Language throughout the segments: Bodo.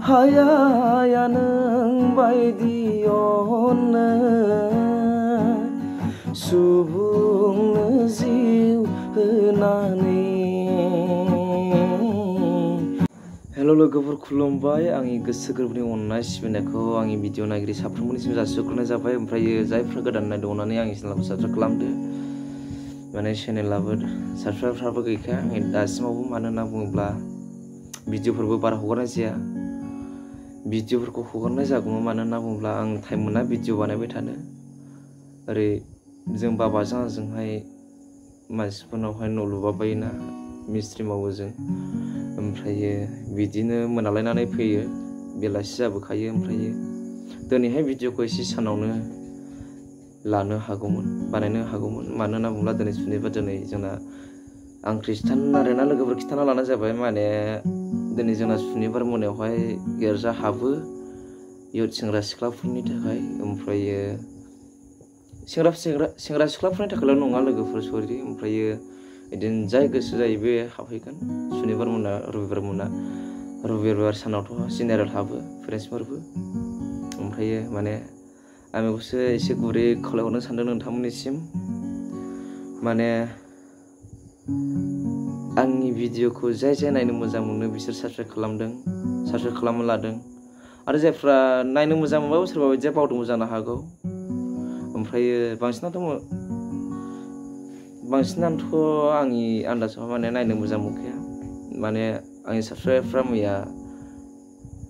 हाया हाया नों बायदि अननो सुबुंनो जिउ होनानै। हेलो लोगोफोर, खुलुमबाय। आंनि गोसो गोरबोनि अननाय सिबिनायखौ आंनि भिडिअ नायगिरि साफ्रोमनिसिम जासिहरग्रोनाय जाबाय। ओमफ्राय जायफ्रा गोदान नायदों अननानै आंनि चेनेलखौ साबस्क्राइब खालामदो। माने चेनेलाबो साबस्क्राइबफ्राबो गैखाया दासिमावबो, मानो होनना बुङोब्ला भिडिअफोरबो बारा हगारनाय जाया। भिडिअफोरखौ हगारनाय जागौमोन, मानो होनना बुङोब्ला आं टाइम मोना भिडिअ बानायबाय थानो। ओरै जों बाबाजों आंजोंहाय मानसिफोरनावहाय न' लुबाबायोना, मिस्ट्रि मावो जों। ओमफ्रायो बिदिनो मोनालायनानै फैयो, बेलासि जाबोखायो। ओमफ्रायो दिनैहाय भिडिअखौ एसे सानावनो लानो हागौमोन, बानायनो हागौमोन। मानो होनना बुङोब्ला दिनै सुनिबार, दिनै जोंना आं ख्रिस्टान आरोना लोगोफोर, खिन्थाना लानाय जाबाय। माने दिनै जोंना सुनिबार मोनायावहाय गिर्जा हाबो इयुथ सेंग्रा सिख्लाफोरनि थाखाय। ओमफ्रायो सेंग्रा सिख्लाफोरनि थाखायल' नङा लोगोफोर, सरि। ओमफ्रायो बिदिनो जाय गोसो जायो बे हाबहैगोन। सुनिबार मोना, रबिबार मोना। रबिबार सानावथ' जेनेरेल हाबो, फ्रेन्सफोरबो। ओमफ्रायो माने आं बेखौसो एसे गुरै खावलायहरनो सानदों नोंथांमोननिसिम। माने आंनि भिडिअखौ जाय नायनो मोजां मोनो बिसोर साबस्क्राइब खालामदों, साबस्क्राइब खालामनो लादों। आरो जायफ्रा नायनो मोजां मोनबाबो सोरबा बायदिया बावदोंबो जानो हागौ। ओमफ्रायो बांसिनानोथ' आंनि आन्दाजाव माने नायनो मोजां मोनखाया। माने आंनि साबस्क्राइबफ्रा मैया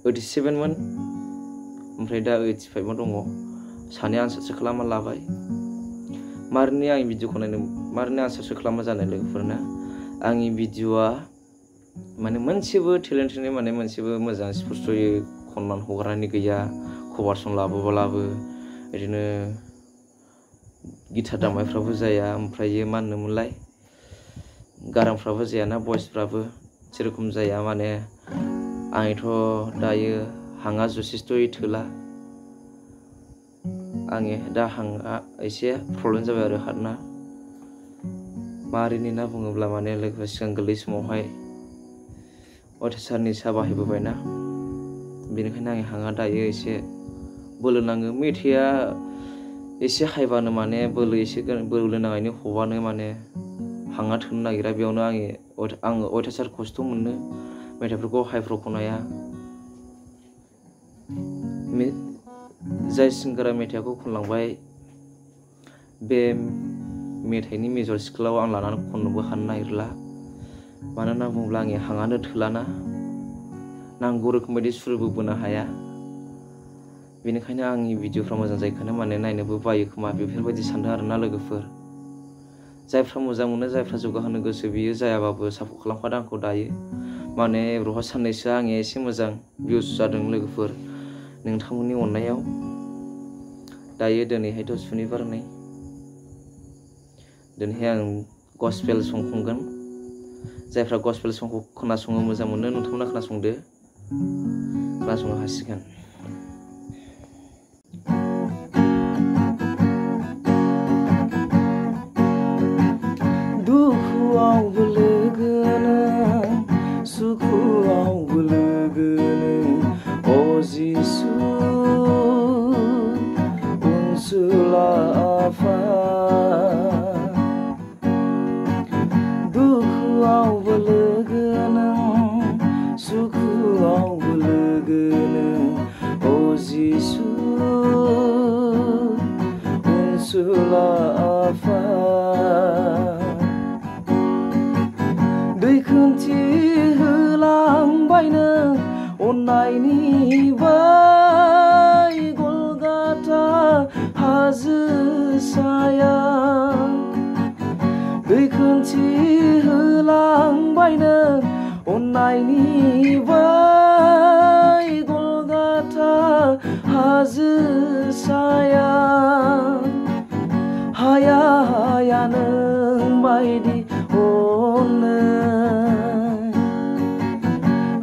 87मोन, ओमफ्राय दा 85 दङ। सानै आनसाबस्क्राइब खालामना लाबाय। मारैनो आंनि भिडिअखौ नायनो, मारैनो आनसाबस्क्राइब खालामा जानाय लोगोफोरना। आंनि भिडिअआ माने मोनसेबो टेलेन्टनि, माने मोनसेबो मोजां स्पस्थ'यै खननानै हगारनायनि गैया। कभार सं लाबोब्लाबो बिदिनो गिटार दामनायफ्राबो जाया। ओमफ्रायो मा होनोमोनलाय, गारांफ्राबो जायाना, भइसफ्राबो जेरखम जाया। माने आंथ' दायो हाङा जथेस्थ'यै थोला। आंनि दा हाङा एसे प्रब्लेम जाबाय आरो हार्टना। मारैनो होनना बुङोब्ला माने लोगोफोर, सिगां गोरलै समावहाय अयथासार निसा बाहायबोबायना, बेनिखायनो आंनि हाङा दायो एसे बोलो नाङो। मेथाइआ एसे हाइबानो माने बोलो नाङैनो हबानो माने हाङा थोनो नागिरा। बेयावनो आङो अयथासार खस्थ' मोनो मेथाइफोरखौ हाइफ्राव खनाया। जाय सिंगारा मेथाइखौ खनलांबाय, बे मेथाइनि मेजर स्केलाव आं लानानै खननोबो हानो नागिरला। मानो होनना बुङोब्ला आंनि हाङानो थोलाना, नांगौ रोखोम बायदि सुरबो बोनो हाया। बेनिखायनो आंनि भिडिअफ्रा मोजां जायोखायनो माने नायनोबो बायो खोमा, बेफोरबायदि सानदों आरोना लोगोफोर। जायफ्रा मोजां मोनो, जायफ्रा जौगाहोनो गोसो, बियो जायाबाबो सापर्ट खालामखादों आंखौ दायो। माने एब्र'हा साननैसोआ आंनि एसे मोजां भिउस जादों लोगोफोर, नोंथांमोननि अननायाव। दायो दिनैहायथ' सुनिबार नै, दिनैहाय आं गस्पेल सं खनगोन। जायफ्रा गस्पेल संखौ खोनासंनो मोजां मोनो, नोंथांमोना खोनासंदो, खोनासंनो हासिगोन। दुखुआवबो लोगो नों, सुखुआवबो लोगो नों, अ जिसु अनसुला आफा। दुखुआवबो लोगो नों, सुखुआवबो लोगो नों, अ जिसु अनसुला आफा। दै खोमसि होलांबाय नों अननायनि बै गलगाथा हाजो सायाव। दै खोमसि होलांबाय नों अननायनि बै गलगाथा हाजो सायाव। हाया हाया नों बायदि अननो,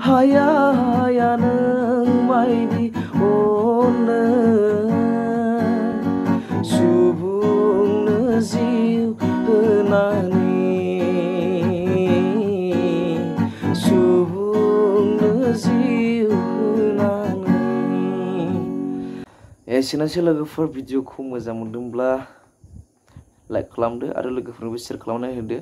हाया हाया नों बायदि अननो, सुबुंनो जिउ होनानै, सुबुंनो जिउ होनानै। एसेनोसै लोगोफोर, भिडिअखौ मोजां मोनदोंब्ला लाइक खालामदो आरो लोगोफोरनोबो शेयार खालामना होदो।